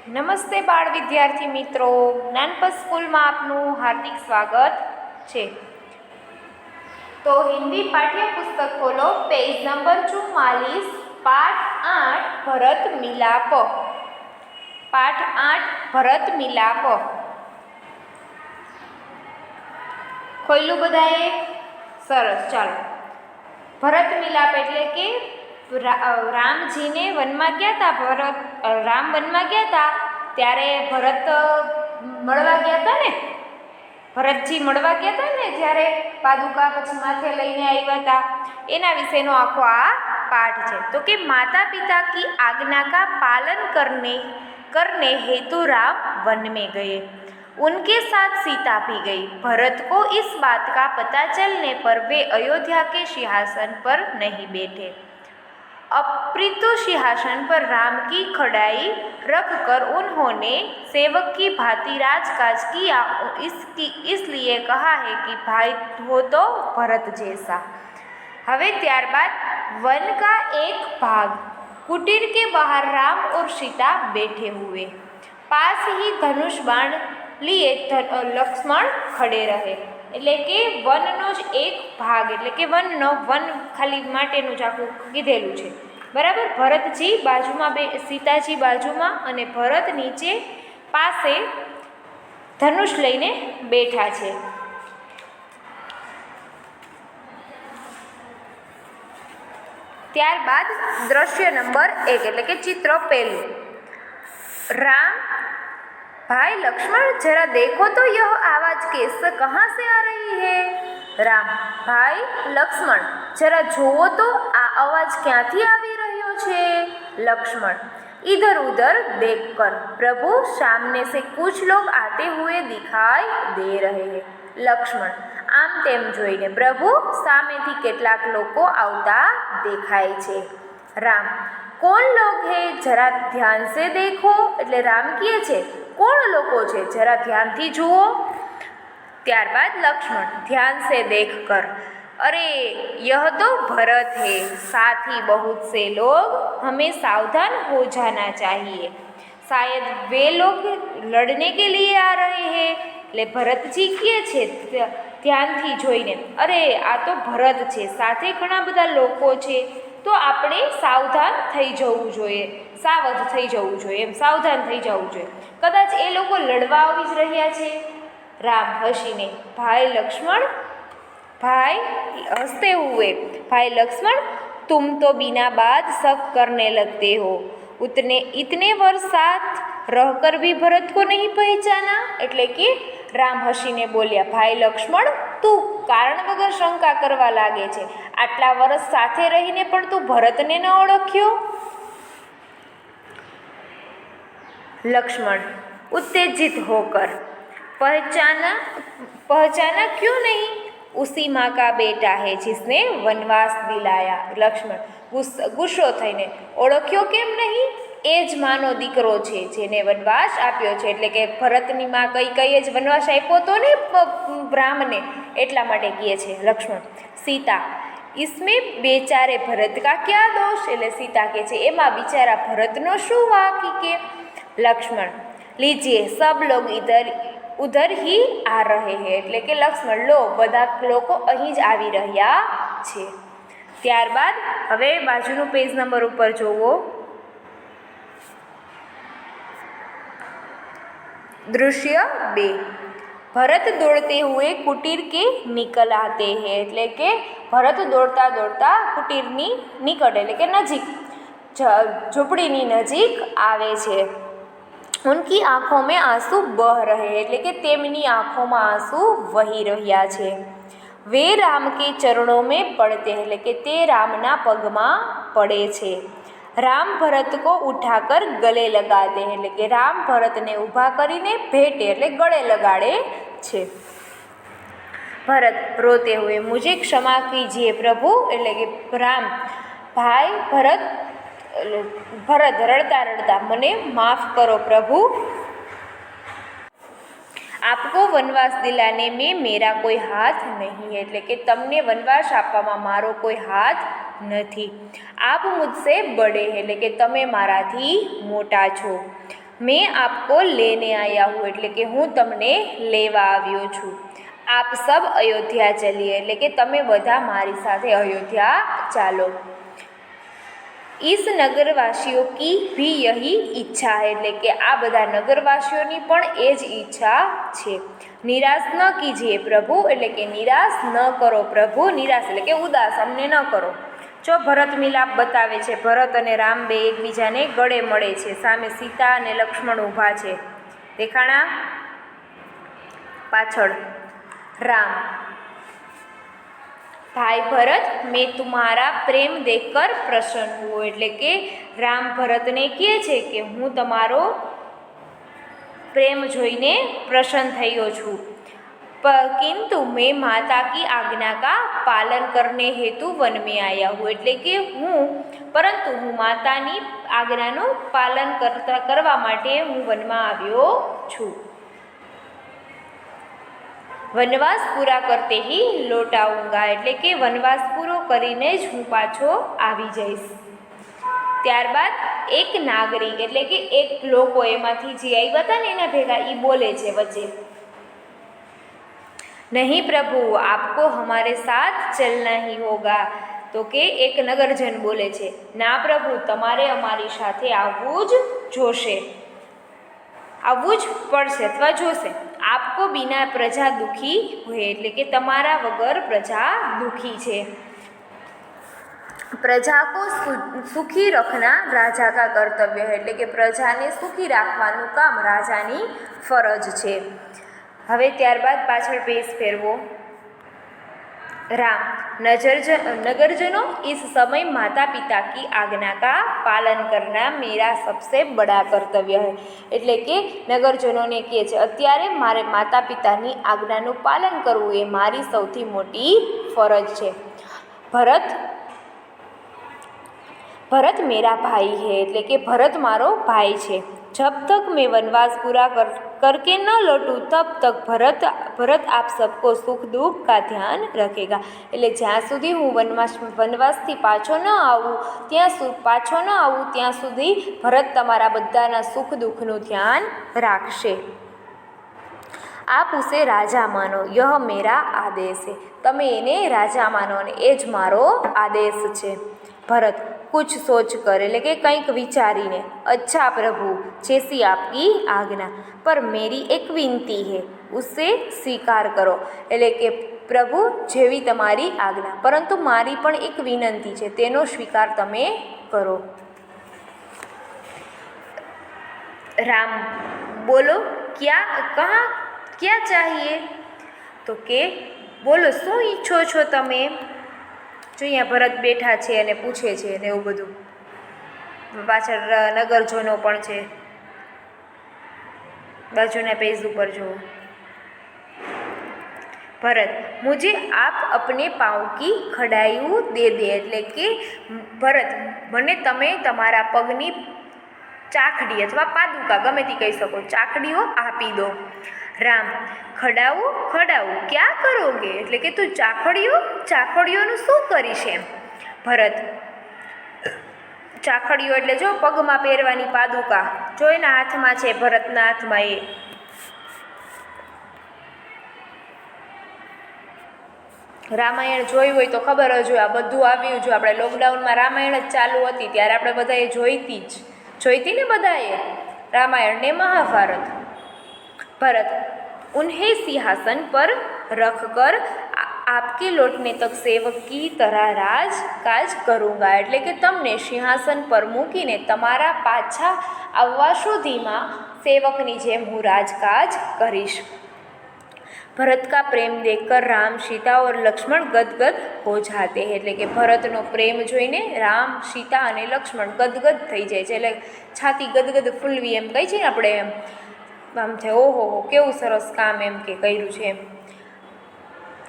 નમસ્તે બાળ વિદ્યાર્થી મિત્રો, જ્ઞાનપથ સ્કૂલમાં આપનું હાર્દિક સ્વાગત છે। તો હિન્દી પાઠ્યપુસ્તક ખોલો, પેજ નંબર 44, પાઠ 8 ભરત મિલાપ। પાઠ 8 ભરત મિલાપ ખોલ્યું બધાએ? સરસ, ચાલો। ભરત મિલાપ એટલે કે રામજીને વનમાં ગયા હતા, રામ વનમાં ગયા હતા ત્યારે ભરત મળવા ગયા હતા ને, ભરતજી મળવા ગયા હતા ને જ્યારે પાદુકા પછી માથે લઈને આવ્યા હતા, એના વિશેનો આખો આ પાઠ છે। તો કે માતા પિતા કી આજ્ञा का पालन करने हेतु राम वन में गए, उनके साथ सीता भी गई। भरत को इस बात का पता चलने पर वे अयोध्या के सिंहासन पर नहीं बैठे, अप्रितु सिंहासन पर राम की खड़ाई रखकर उन्होंने सेवक की भांति राजकाज किया। इसलिए कहा है कि भाई हो तो भरत जैसा। हवे ત્યારબાદ वन का एक भाग, कुटीर के बाहर राम और सीता बैठे हुए, पास ही धनुष बाण लिए लक्ष्मण खड़े रहे। એટલે કે વનનો જ એક ભાગ, એટલે કે વનનો વન ખાલી માટેનું જ આખું કીધેલું છે, બરાબર। ભરતજી બાજુમાં, સીતાજી બાજુમાં અને ભરત નીચે પાસે ધનુષ લઈને બેઠા છે। ત્યારબાદ દ્રશ્ય નંબર 1 એટલે કે ચિત્ર પહેલું, राम भाई लक्ष्मण जरा देखो तो यह आवाज कैसे कहाँ से आ रही है। राम भाई लक्ष्मण जरा જોવો તો આ અવાજ ક્યાંથી આવી રહ્યો છે। लक्ष्मण इधर उधर देखकर, प्रभु सामने से कुछ लोग आते हुए दिखाई दे रहे हैं। लक्ष्मण આમ તેમ જોઈને, પ્રભુ સામેથી કેટલાક લોકો આવતા દેખાય છે। રામ કોણ લોગ હે જરા ધ્યાન સે દેખો, એટલે રામ કહે છે કોણ લોકો છે જરા ધ્યાનથી જુઓ। ત્યારબાદ લક્ષ્મણ ध्यान से देख कर, अरे यह तो भरत है, साथ ही बहुत से लोग, हमें सावधान हो जाना चाहिए। शायद वे लोग लड़ने के लिए आ रहे हैं। એટલે ભરતજી કહે છે ધ્યાનથી જોઈને, અરે આ તો ભરત છે, સાથે ઘણા બધા લોકો છે, તો આપણે સાવધાન થઈ જવું જોઈએ, સાવધ થઈ જવું જોઈએ, એમ સાવધાન થઈ જવું જોઈએ, કદાચ એ લોકો લડવા આવી જ રહ્યા છે। राम हसीने, भाई लक्ष्मण, भाई हंसते हुए, भाई लक्ष्मण तुम तो बिना बात शक करने लगते हो, इतने वर्ष साथ रहकर भी भरत को नहीं पहचाना। એટલે કે રામ હસીને બોલ્યા, ભાઈ લક્ષ્મણ તું કારણ વગર શંકા કરવા લાગે છે, આટલા વર્ષ સાથે રહીને પણ તું ભરતને ન ઓળખ્યો। लक्ष्मण उत्तेजित होकर, पहचाना क्यों नहीं, उसी माँ का बेटा है जिसने वनवास दिलाया। लक्ष्मण गुस्सो થઈને, ઓળખ્યો કેમ નહીં, એ જ માનો દીકરો છે જેને વનવાસ આપ્યો છે। એટલે કે ભરતની માં કઈ જ વનવાસ આપ્યો તો ને રામને, એટલા માટે કહે છે લક્ષ્મણ। सीता इसमें बेचारे भरत का क्या दोष, એટલે સીતા કહે છે એમાં બિચારા ભરતનો શું વાંક કે। लक्ष्मण लीजिए सब लोग उधर ही आ रहे हैं, એટલે કે લક્ષ્મણ લો બધા લોકો અહીં જ આવી રહ્યા છે। ત્યારબાદ હવે બાજુનું પેજ નંબર ઉપર જોવો, दृश्य 2, भरत दौड़ते हुए कुटीर के निकल आते हैं। એટલે કે ભરત દોડતા દોડતા કુટીરની નિકટ એટલે કે નજીક, ઝૂંપડીની નજીક આવે છે। उनकी आँखों में आंसू बह रहे, એટલે કે તેમની આંખોમાં આંસુ વહી રહ્યા છે। वे राम के चरणों में पड़ते, એટલે કે તે રામના પગમાં પડે છે। राम भरत को उठाकर गले लगाते, એટલે કે રામ ભરતને ઊભા કરીને ભેટે એટલે ગળે લગાડે છે। भरत रोते हुए, मुझे क्षमा कीजिए प्रभु, એટલે કે રામ ભાઈ ભરત રડતા રડતા, મને માફ કરો પ્રભુ, आपको वनवास दिलाने में मेरा कोई हाथ नहीं है, એટલે કે તમને વનવાસ આપવામાં મારો કોઈ હાથ નથી। आप मुझसे बड़े हैं, એટલે કે તમે મારાથી મોટા છો। मैं आपको लेने आया हूँ એટલે કે હું તમને લેવા આવ્યો છું। आप सब अयोध्या चलिए એટલે કે તમે બધા મારી સાથે अयोध्या ચાલો। इस नगरवासियों की भी यही इच्छा है એટલે કે આ બધા નગરવાસીઓની પણ એ જ ઈચ્છા છે। નિરાશ ન કીજીએ પ્રભુ એટલે કે નિરાશ ન કરો પ્રભુ, નિરાશ એટલે કે ઉદાસ અમને ન કરો। જો ભરત મિલાપ બતાવે છે, ભરત અને રામ બે એકબીજાને ગળે મળે છે, સામે સીતા અને લક્ષ્મણ ઊભા છે, દેખાણા પાછળ राम। भाई भरत मैं तुम्हारा प्रेम देखकर प्रसन्न हूँ એટલે કે રામ ભરતને કહે છે કે હું તમારો પ્રેમ જોઈને પ્રસન્ન થયો છું। किंतु मैं माता की आज्ञा का पालन करने हेतु वन में आया हूँ એટલે કે પરંતુ હું માતાની આજ્ઞાનું પાલન કરવા માટે હું વનમાં આવ્યો છું। वनवास पूरा करते ही लौट आऊँगा એટલે કે વનવાસ પૂરો કરીને જ હું પાછો આવી જઈશ। ત્યારબાદ એક નાગરિક એટલે કે એક લોકો એમાંથી જે આવ્યા હતા ને એના ભેગા એ બોલે છે વચ્ચે, नहीं प्रभु आपको हमारे साथ चलना ही होगा। तो કે એક નગરજન બોલે છે, ના પ્રભુ તમારે અમારી સાથે આવવું જ જોશે, આવવું જ પડશે અથવા જોશે। आपको बिना प्रजा दुखी हुए એટલે કે તમારા વગર પ્રજા દુખી છે। પ્રજા को સુખી રખના રાજા का કર્તવ્ય એટલે કે પ્રજાને સુખી રાખવાનું કામ રાજાની ફરજ છે। હવે ત્યારબાદ પાછળ પેજ ફેરવો। राम नगरजनों इस समय माता पिता की आज्ञा का पालन करना मेरा सबसे बड़ा कर्तव्य है એટલે કે નગરજનોને કહે છે અત્યારે મારે માતા પિતાની આજ્ઞાનું પાલન કરવું એ મારી સૌથી મોટી ફરજ છે। भरत मेरा भाई है એટલે કે ભરત મારો ભાઈ છે। जब तक मैं वनवास पूरा करके न लौटूँ तब तक भरत आप सबको सुख दुख का ध्यान रखेगा એટલે જ્યાં સુધી હું વનવાસથી પાછો ન આવું ત્યાં સુધી ભરત તમારા બધાના સુખ દુઃખનું ધ્યાન રાખશે। आप उसे राजा मानो यह मेरा आदेश है તમે એને રાજા માનો અને એ જ મારો આદેશ છે। भरत कुछ सोच कर એટલે કે કંઈક વિચારીને, अच्छा प्रभु जैसी आपकी आज्ञा पर मेरी एक विनती है उसे स्वीकार करो એટલે કે પ્રભુ જેવી તમારી આજ્ઞા પરંતુ મારી પણ એક વિનંતી છે તેનો સ્વીકાર તમે કરો। राम बोलो क्या चाहिए? तो કે બોલો શું ઈચ્છો છો તમે? જો અહીંયા ભરત બેઠા છે અને પૂછે છે ને એવું બધું, પાછળ નગરજનો પણ છે, બાજુના પેજ ઉપર જુઓ। ભરત मुझे आप अपने पाँव की खड़ाई दे दे એટલે કે ભરત મને તમે તમારા પગની ચાખડી અથવા પાદુકા ગમે તે કહી શકો, ચાખડીઓ આપી દો। રામ ખડાવું ક્યાં કરોગે એટલે કે તું ચાખડીઓનું શું કરીશ એમ? ભરત ચાખડીઓ એટલે જો પગમાં પહેરવાની પાદુકા, જો એના હાથમાં છે, ભરતના હાથમાં એ। રામાયણ જોઈ હોય તો ખબર જ હોય, આ બધું આવ્યું જો આપણે લોકડાઉનમાં રામાયણ જ ચાલુ હતી ત્યારે આપણે બધાએ જોઈતી ને બધાએ રામાયણ ને મહાભારત। भरत उन्हें सिंहासन पर रखकर आपके लौटने तक सेवक की तरह राजकाज करूँगा એટલે કે તમને સિંહાસન પર મૂકીને તમારા પાછા આવવા સુધીમાં સેવકની જેમ હું राजकाज કરીશ। भरत का प्रेम देखकर राम सीता और लक्ष्मण गदगद हो जाते हैं એટલે કે ભરતનો પ્રેમ જોઈને રામ સીતા અને લક્ષ્મણ ગદગદ થઈ જાય છે એટલે છાતી ગદગદ ફૂલવી એમ કહી છે ને આપણે એમ આમ છે ઓહો કેવું સરસ કામ એમ કે કર્યું છે એમ।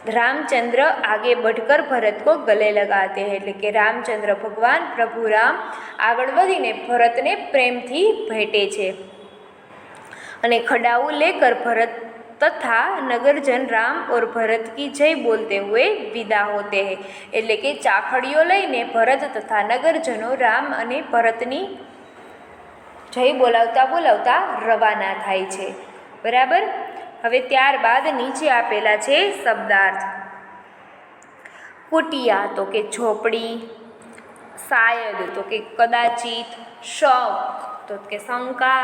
रामचंद्र आगे बढ़कर भरत को गले लगाते हैं એટલે કે રામચંદ્ર ભગવાન પ્રભુ રામ આગળ વધીને ભરતને પ્રેમથી ભેટે છે અને ખડાવું લેકર ભરત तथा नगरजन राम और भरत की जय बोलते हुए विदा होते हैं એટલે કે ચાખડીઓ લઈને ભરત તથા નગરજનો રામ અને ભરતની જય બોલાવતા બોલાવતા રવાના થાય છે. બરાબર. હવે ત્યારબાદ નીચે આપેલા છે શબ્દાર્થ. કુટિયા તો કે ઝોપડી, શાયદ તો કે કદાચિત, શક તો કે શંકા,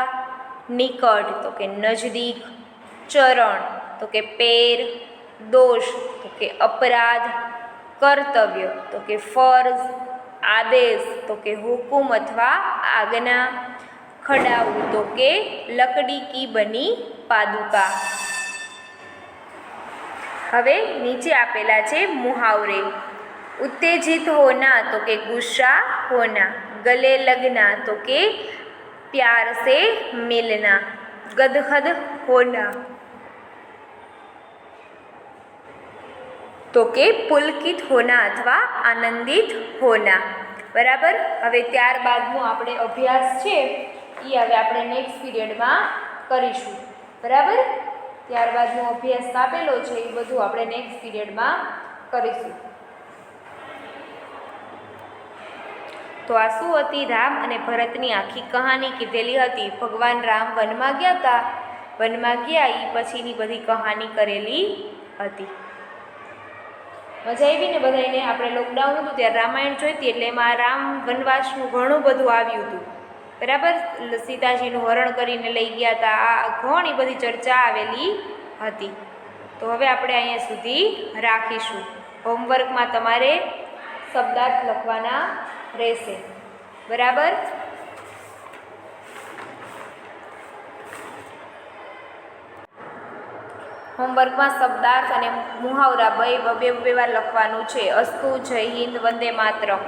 નિકટ તો કે નજદીક, ચરણ તો કે પેર, દોષ તો કે અપરાધ, કર્તવ્ય તો કે ફરજ, આદેશ તો કે હુકુમ અથવા આજ્ઞા, ખડાવું તો કે લકડી કી બની પાદુકા. હવે નીચે આપેલા છે મુહાવરે. उत्तेजित होना तो के गुस्सा होना, गले लगना तो के प्यार से मिलना, गदगद होना तो के पुलकित होना अथवा आनंदित होना. बराबर. હવે ત્યારબાદનો આપણે અભ્યાસ છે એ હવે આપણે નેક્સ્ટ પીરિયડમાં કરીશું. બરાબર. ત્યારબાદનો અભ્યાસ આપેલો છે એ બધું આપણે નેક્સ્ટ પીરિયડમાં કરીશું. તો આ શું હતી? રામ અને ભરતની આખી કહાની કીધેલી હતી. ભગવાન રામ વનમાં ગયા હતા. વનમાં ગયા એ પછીની બધી કહાની કરેલી હતી. મજા આવી ને બધાને? આપણે લોકડાઉન હતું ત્યારે રામાયણ જોઈતી એટલે એમાં રામ વનવાસનું ઘણું બધું આવ્યું હતું. બરાબર. સીતાજીનું હરણ કરીને લઈ ગયા હતા. આ ઘણી બધી ચર્ચા આવેલી હતી. તો હવે આપણે અહીંયા સુધી રાખીશું. હોમવર્કમાં તમારે શબ્દાર્થ લખવાના રહેશે. બરાબર. હોમવર્કમાં શબ્દાર્થ અને મુહાવરા બે વાર લખવાનું છે. અસ્તુ, જય હિન્દ, વંદે માતરમ.